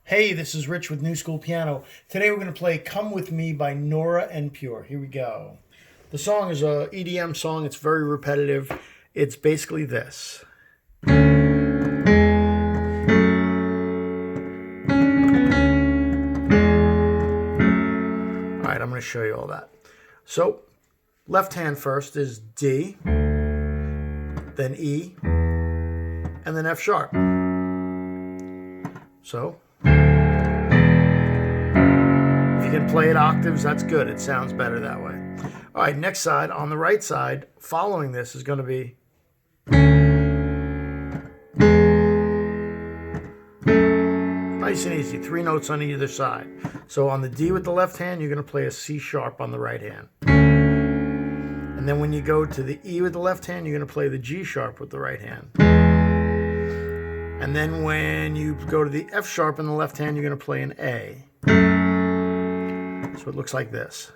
Hey, this is Rich with Newschoolpiano. Today we're going to play Come With Me by Nora En Pure. Here we go. The song is a EDM song. It's very repetitive. It's basically this. All right, I'm going to show you all that. So, left hand first is D, then E, and then F sharp. So, if you can play it octaves, that's good. It sounds better that way. All right, next side, on the right side, following this is going to be nice and easy, 3 notes on either side. So on the D with the left hand, you're going to play a C sharp on the right hand. And then when you go to the E with the left hand, you're going to play the G sharp with the right hand. And then when you go to the F sharp in the left hand, you're going to play an A. So it looks like this.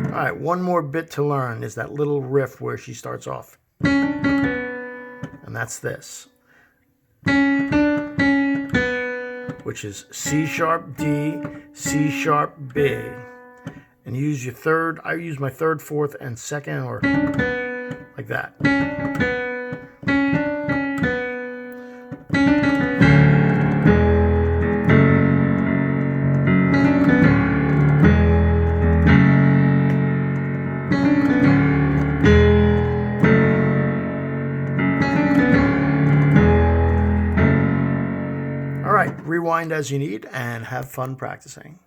All right, one more bit to learn is that little riff where she starts off. And that's this. Which is C sharp D, C sharp B. And you use your third, I use my third, fourth, and second, or like that. All right, rewind as you need and have fun practicing.